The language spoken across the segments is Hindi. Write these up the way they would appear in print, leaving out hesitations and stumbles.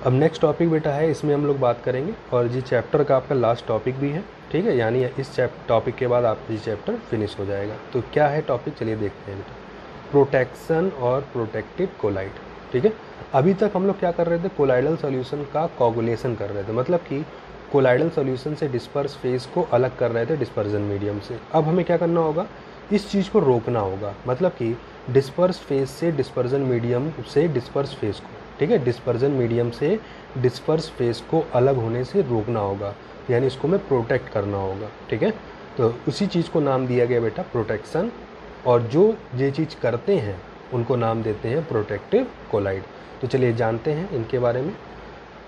अब नेक्स्ट टॉपिक बेटा है, इसमें हम लोग बात करेंगे और जी चैप्टर का आपका लास्ट टॉपिक भी है, ठीक है, यानी इस टॉपिक के बाद आपका ये चैप्टर फिनिश हो जाएगा। तो क्या है टॉपिक, चलिए देखते हैं बेटा। प्रोटेक्शन और प्रोटेक्टिव कोलाइड, ठीक है। अभी तक हम लोग क्या कर रहे थे, कोलाइडल सॉल्यूशन का कोगुलेशन कर रहे थे, मतलब कि कोलाइडल सॉल्यूशन से डिस्पर्स फेज को अलग कर रहे थे डिस्पर्जन मीडियम से। अब हमें क्या करना होगा, इस चीज़ को रोकना होगा, मतलब कि डिस्पर्स फेज से डिस्पर्जन मीडियम से डिस्पर्स फेज को, ठीक है, डिस्पर्जन मीडियम से डिस्पर्स फेज को अलग होने से रोकना होगा, यानी इसको हमें प्रोटेक्ट करना होगा, ठीक है। तो उसी चीज़ को नाम दिया गया बेटा प्रोटेक्शन, और जो ये चीज़ करते हैं उनको नाम देते हैं प्रोटेक्टिव कोलाइड। तो चलिए जानते हैं इनके बारे में।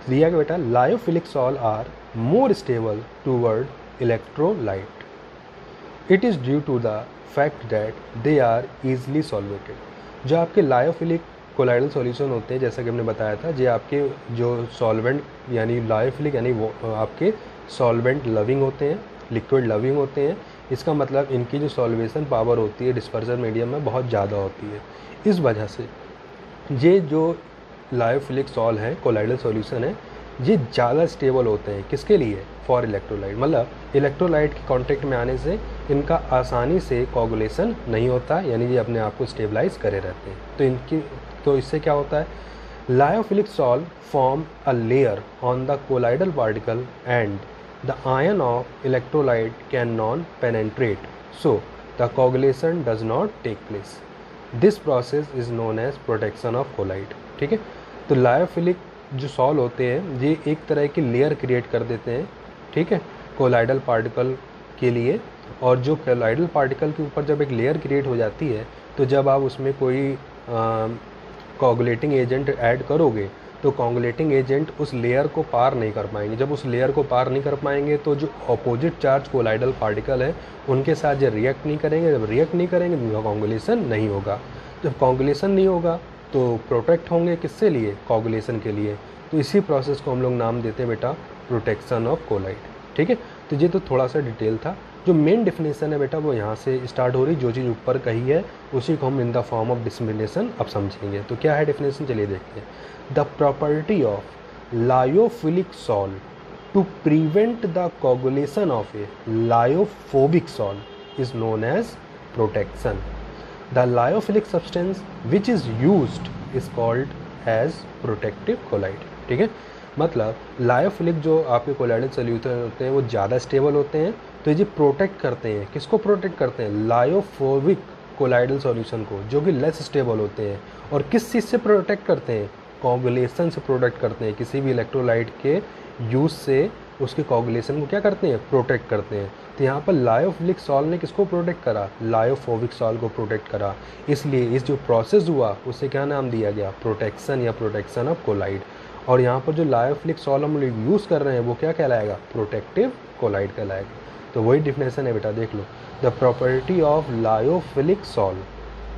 दिया गया बेटा, lyophilic sol are more stable toward electrolyte, it is due to the fact that they are easily solvated. जो आपके लायोफिलिक कोलाइडल सॉल्यूशन होते हैं, जैसा कि हमने बताया था, ये आपके जो सॉल्वेंट यानी लायोफिलिक यानी वो आपके सॉल्वेंट लविंग होते हैं, लिक्विड लविंग होते हैं। इसका मतलब इनकी जो सॉल्वेशन पावर होती है डिस्पर्जन मीडियम में बहुत ज़्यादा होती है। इस वजह से ये जो लायोफिलिक सॉल है, कोलाइडल सॉल्यूशन है, ये ज़्यादा स्टेबल होते हैं। किसके लिए, फॉर इलेक्ट्रोलाइट, मतलब इलेक्ट्रोलाइट के कांटेक्ट में आने से इनका आसानी से कोगुलेशन नहीं होता, यानी ये अपने आप को स्टेबलाइज करे रहते हैं। तो इससे क्या होता है, lyophilic sol form a layer on the colloidal particle and the ion of electrolyte cannot penetrate, so the coagulation does not take place. This process is known as protection of colloid, ठीक है। तो लायोफिलिक जो सॉल होते हैं ये एक तरह की लेयर क्रिएट कर देते हैं, ठीक है, कोलाइडल पार्टिकल के लिए। और जो कोलाइडल पार्टिकल के ऊपर जब एक लेयर क्रिएट हो जाती है, तो जब आप उसमें कोई कोगुलेटिंग एजेंट ऐड करोगे तो कोगुलेटिंग एजेंट उस लेयर को पार नहीं कर पाएंगे। जब उस लेयर को पार नहीं कर पाएंगे तो जो अपोजिट चार्ज कोलाइडल पार्टिकल है उनके साथ ये रिएक्ट नहीं करेंगे। जब रिएक्ट नहीं करेंगे तो कोगुलेशन नहीं होगा। जब कोगुलेशन नहीं होगा तो प्रोटेक्ट होंगे किससे लिए, कोगुलेशन के लिए। तो इसी प्रोसेस को हम लोग नाम देते हैं बेटा प्रोटेक्शन ऑफ कोलाइड, ठीक है। तो ये तो थोड़ा सा डिटेल था। जो मेन डेफिनेशन है बेटा वो यहाँ से स्टार्ट हो रही, जो चीज़ ऊपर कही है उसी को हम in the form of discrimination अब समझेंगे। तो क्या है डेफिनेशन, चलिए देखते हैं। The property of lyophilic salt to prevent the coagulation of a lyophobic salt is known as protection. The lyophilic substance which is used is called as protective colloid, ठीक है। मतलब लायोफिलिक जो आपके कोलाइडल सॉल्यूशन होते हैं वो ज़्यादा स्टेबल होते हैं, तो ये प्रोटेक्ट करते हैं। किसको प्रोटेक्ट करते हैं, लायोफोबिक कोलाइडल सॉल्यूशन को, जो कि लेस स्टेबल होते हैं। और किस चीज़ से प्रोटेक्ट करते हैं, कोगुलेशन से प्रोटेक्ट करते हैं। किसी भी इलेक्ट्रोलाइट के यूज़ से उसके कोगुलेशन को क्या करते हैं, प्रोटेक्ट करते हैं। तो यहाँ पर लायोफिलिक सॉल ने किसको प्रोटेक्ट करा, लायोफोबिक सॉल को प्रोटेक्ट करा। इसलिए इस जो प्रोसेस हुआ उसे क्या नाम दिया गया, प्रोटेक्शन या प्रोटेक्शन ऑफ कोलाइड। और यहाँ पर जो लायोफिलिक सॉल हम लोग यूज़ कर रहे हैं वो क्या कहलाएगा, प्रोटेक्टिव कोलाइड कहलाएगा। तो वही डिफिनेशन है बेटा, देख लो। The property of lyophilic sol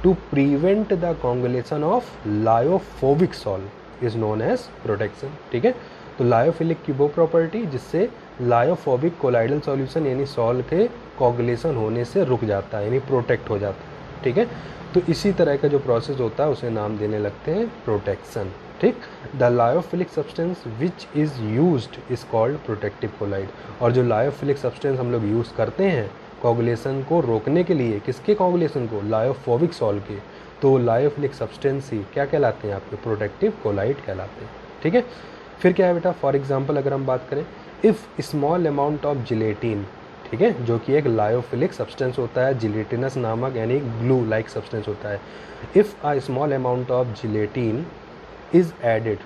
to prevent the coagulation of lyophobic salt is known as protection, ठीक है। तो लायोफिलिक की वो प्रॉपर्टी जिससे लायोफोबिक कोलाइडल सॉल्यूशन यानी सॉल के कोगुलेशन होने से रुक जाता है, यानी प्रोटेक्ट हो जाता है, ठीक है। तो इसी तरह का जो प्रोसेस होता है उसे नाम देने लगते हैं प्रोटेक्शन, ठीक। The lyophilic substance which is used is called protective colloid. और जो लायोफिलिक सब्सटेंस हम लोग यूज़ करते हैं कोगुलेशन को रोकने के लिए, किसके कोगुलेशन को, लायोफोबिक सॉल के, तो लायोफिलिक सब्सटेंस ही क्या कहलाते हैं, आपके प्रोटेक्टिव कोलाइड कहलाते हैं, ठीक है। फिर क्या है बेटा, फॉर एग्जांपल अगर हम बात करें, if small amount of gelatin, ठीक है, जो कि एक लायोफिलिक सब्सटेंस होता है, जिलेटिनस नामक यानी ग्लू लाइक सब्सटेंस होता है। If a small amount of gelatin is added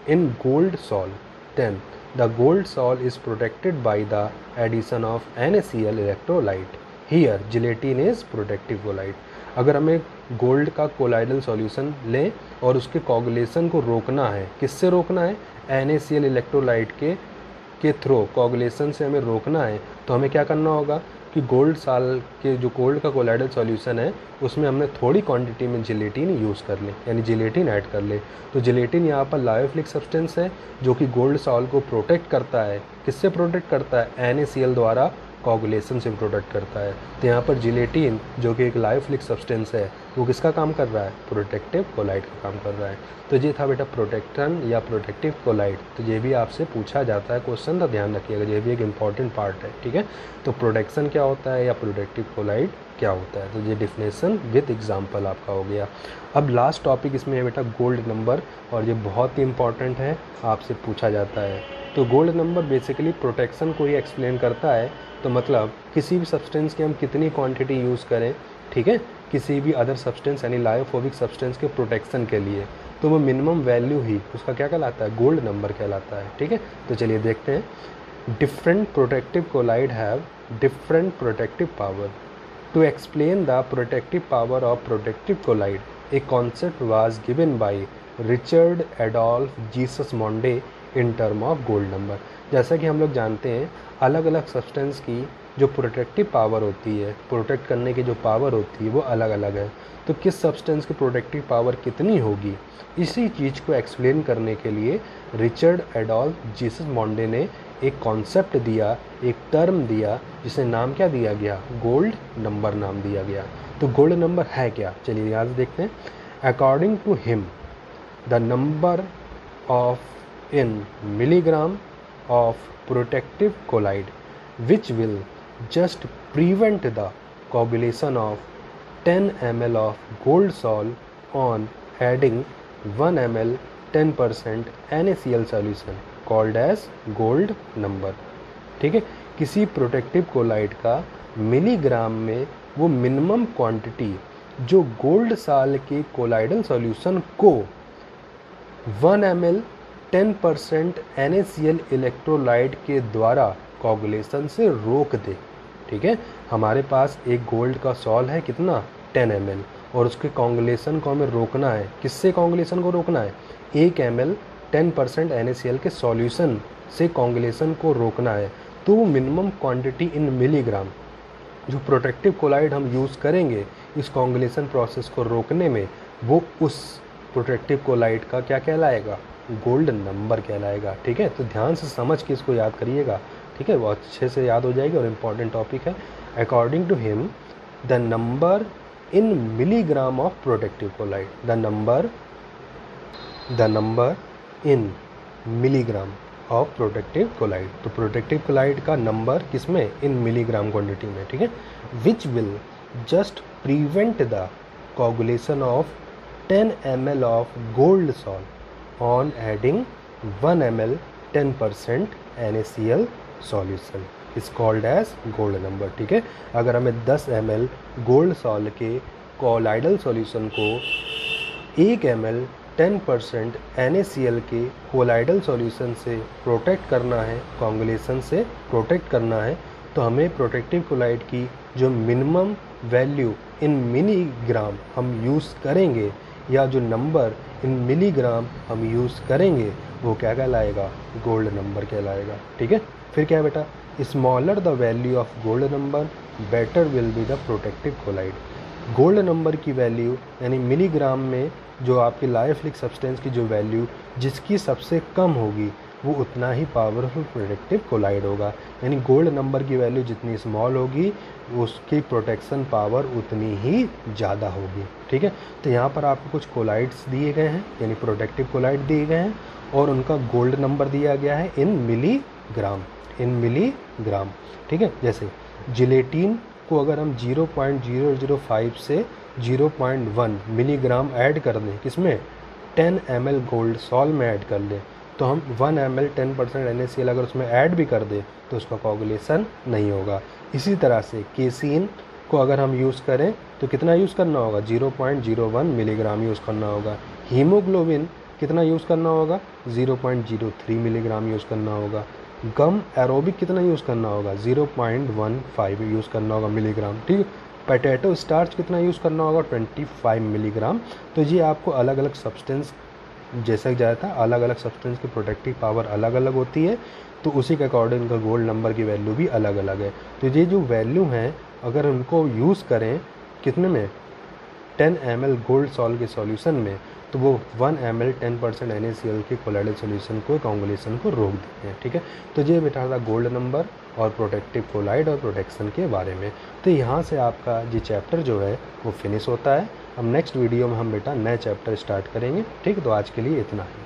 in gold salt, then the gold salt is protected by the addition of NaCl electrolyte. Here gelatin is protective colloid. अगर हमें गोल्ड का कोलाइडल सॉल्यूशन लें और उसके कोगुलेशन को रोकना है, किससे रोकना है, NaCl इलेक्ट्रोलाइट के थ्रू कोगुलेशन से हमें रोकना है, तो हमें क्या करना होगा कि गोल्ड साल के जो गोल्ड का कोलाइडल सॉल्यूशन है उसमें हमने थोड़ी क्वांटिटी में जिलेटिन यूज़ कर ले, यानी जिलेटिन ऐड कर ले। तो जिलेटिन यहाँ पर लायोफिलिक सब्सटेंस है जो कि गोल्ड सॉल को प्रोटेक्ट करता है। किससे प्रोटेक्ट करता है, NaCl द्वारा कोगुलेशन से प्रोटेक्ट करता है। तो यहाँ पर जिलेटिन जो कि एक लायोफिलिक सब्सटेंस है वो किसका काम कर रहा है, प्रोटेक्टिव कोलाइड का काम कर रहा है। तो ये था बेटा प्रोटेक्टन या प्रोटेक्टिव कोलाइड। तो ये भी आपसे पूछा जाता है क्वेश्चन, तो ध्यान रखिएगा, ये भी एक इंपॉर्टेंट पार्ट है, ठीक है। तो प्रोटेक्शन क्या होता है या प्रोटेक्टिव कोलाइड क्या होता है, तो ये डिफिनेशन विद एग्जांपल आपका हो गया। अब लास्ट टॉपिक इसमें है बेटा गोल्ड नंबर, और ये बहुत ही इंपॉर्टेंट है, आपसे पूछा जाता है। तो गोल्ड नंबर बेसिकली प्रोटेक्शन को ही एक्सप्लेन करता है। तो मतलब किसी भी सब्सटेंस की हम कितनी क्वांटिटी यूज़ करें, ठीक है, किसी भी अदर सब्सटेंस यानी लायोफोबिक सब्सटेंस के प्रोटेक्शन के लिए, तो वो मिनिमम वैल्यू ही उसका क्या कहलाता है, गोल्ड नंबर कहलाता है, ठीक है। तो चलिए देखते हैं। Different protective colloid have different protective power. To explain the protective power of protective collide, a concept was given by Richard Adolph Jesus Monde in term of gold number। जैसा कि हम लोग जानते हैं अलग अलग सब्सटेंस की जो प्रोटेक्टिव पावर होती है, प्रोटेक्ट करने की जो पावर होती है वो अलग अलग है। तो किस सब्सटेंस की प्रोटेक्टिव पावर कितनी होगी, इसी चीज़ को एक्सप्लेन करने के लिए रिचर्ड एडोल्फ जीसस मोंडे ने एक कॉन्सेप्ट दिया, एक टर्म दिया, जिसे नाम क्या दिया गया, गोल्ड नंबर नाम दिया गया। तो गोल्ड नंबर है क्या, चलिए यहाँ से देखते हैं। According to him the number of in milligram of protective colloid which will just prevent the coagulation of 10 ml of gold salt on adding 1 ml 10% NaCl solution called as gold number। ठीक है, किसी प्रोटेक्टिव कोलाइड का मिलीग्राम में वो मिनिमम क्वांटिटी जो गोल्ड साल के कोलाइडल सॉल्यूशन को 1 ml 10% NaCl इलेक्ट्रोलाइट के द्वारा कोगुलेशन से रोक दे। ठीक है, हमारे पास एक गोल्ड का सॉल है कितना 10 ml, और उसके कोगुलेशन को हमें रोकना है। किससे कोगुलेशन को रोकना है, 1 ml 10% NaCl के सॉल्यूशन से कोगुलेशन को रोकना है। तो वो मिनिमम क्वांटिटी इन मिलीग्राम जो प्रोटेक्टिव कोलाइड हम यूज़ करेंगे इस कोगुलेशन प्रोसेस को रोकने में, वो उस प्रोटेक्टिव कोलाइड का क्या कहलाएगा, गोल्ड नंबर कहलाएगा। ठीक है, तो ध्यान से समझ के इसको याद करिएगा, ठीक है, वो अच्छे से याद हो जाएगी और इम्पॉर्टेंट टॉपिक है। According to him the number in milligram of protective colloid, the number in milligram of protective colloid. तो प्रोटेक्टिव कोलाइड का नंबर किसमें, इन मिलीग्राम क्वांटिटी में, ठीक है, which will just prevent the coagulation of 10 ml of gold salt on adding 1 ml 10% NaCl solution is called as gold number. ठीक है, अगर हमें 10 ml गोल्ड सॉल्ट के कोलाइडल सॉल्यूशन को 1 ml 10% NaCl के कोलाइडल सॉल्यूशन से प्रोटेक्ट करना है, कोगुलेशन से प्रोटेक्ट करना है, तो हमें प्रोटेक्टिव कोलाइड की जो मिनिमम वैल्यू इन मिलीग्राम हम यूज़ करेंगे, या जो नंबर इन मिलीग्राम हम यूज़ करेंगे, वो क्या कहलाएगा, गोल्ड नंबर कहलाएगा। ठीक है, फिर क्या है बेटा, smaller the value of gold number better will be the protective colloid. Gold number की वैल्यू यानी मिलीग्राम में जो आपकी लायोफिलिक सब्सटेंस की जो वैल्यू जिसकी सबसे कम होगी वो उतना ही पावरफुल प्रोटेक्टिव कोलाइड होगा। यानी गोल्ड नंबर की वैल्यू जितनी स्मॉल होगी उसकी प्रोटेक्शन पावर उतनी ही ज़्यादा होगी। ठीक है, तो यहाँ पर आपको कुछ कोलाइड्स दिए गए हैं, यानी प्रोटेक्टिव कोलाइड दिए गए हैं, और उनका गोल्ड नंबर दिया गया है इन मिलीग्राम, इन मिलीग्राम। ठीक है, जैसे जिलेटिन को अगर हम 0.005 से 0.1 मिलीग्राम ऐड कर दें, किसमें 10 ml गोल्ड सॉल में ऐड कर लें, तो हम 1 ml 10% NaCl अगर उसमें ऐड भी कर दें तो उसका कोगुलेशन नहीं होगा। इसी तरह से केसीन को अगर हम यूज़ करें तो कितना यूज़ करना होगा, 0.01 मिलीग्राम यूज़ करना होगा। हीमोग्लोबिन कितना यूज़ करना होगा, 0.03 मिलीग्राम यूज़ करना होगा। गम एरोबिक कितना यूज़ करना होगा, 0.15 यूज़ करना होगा मिलीग्राम। ठीक है, पोटैटो स्टार्च कितना यूज़ करना होगा, 25 मिलीग्राम। तो ये आपको अलग अलग सब्सटेंस, जैसा कि जाया था, अलग अलग सब्सटेंस की प्रोटेक्टिव पावर अलग अलग होती है, तो उसी के अकॉर्डिंग उनका गोल्ड नंबर की वैल्यू भी अलग अलग है। तो ये जो वैल्यू हैं अगर उनको यूज़ करें कितने में, 10 ml गोल्ड सॉल्ट के सॉल्यूशन में, तो वो 1 ml 10% NaCl के कोलाइडल सोल्यूशन को कोagulation को रोक देते हैं। ठीक है, तो ये बेटा था गोल्ड नंबर और प्रोटेक्टिव कोलाइड और प्रोटेक्शन के बारे में। तो यहाँ से आपका ये चैप्टर जो है वो फिनिश होता है। अब नेक्स्ट वीडियो में हम बेटा नए चैप्टर स्टार्ट करेंगे। ठीक, तो आज के लिए इतना ही।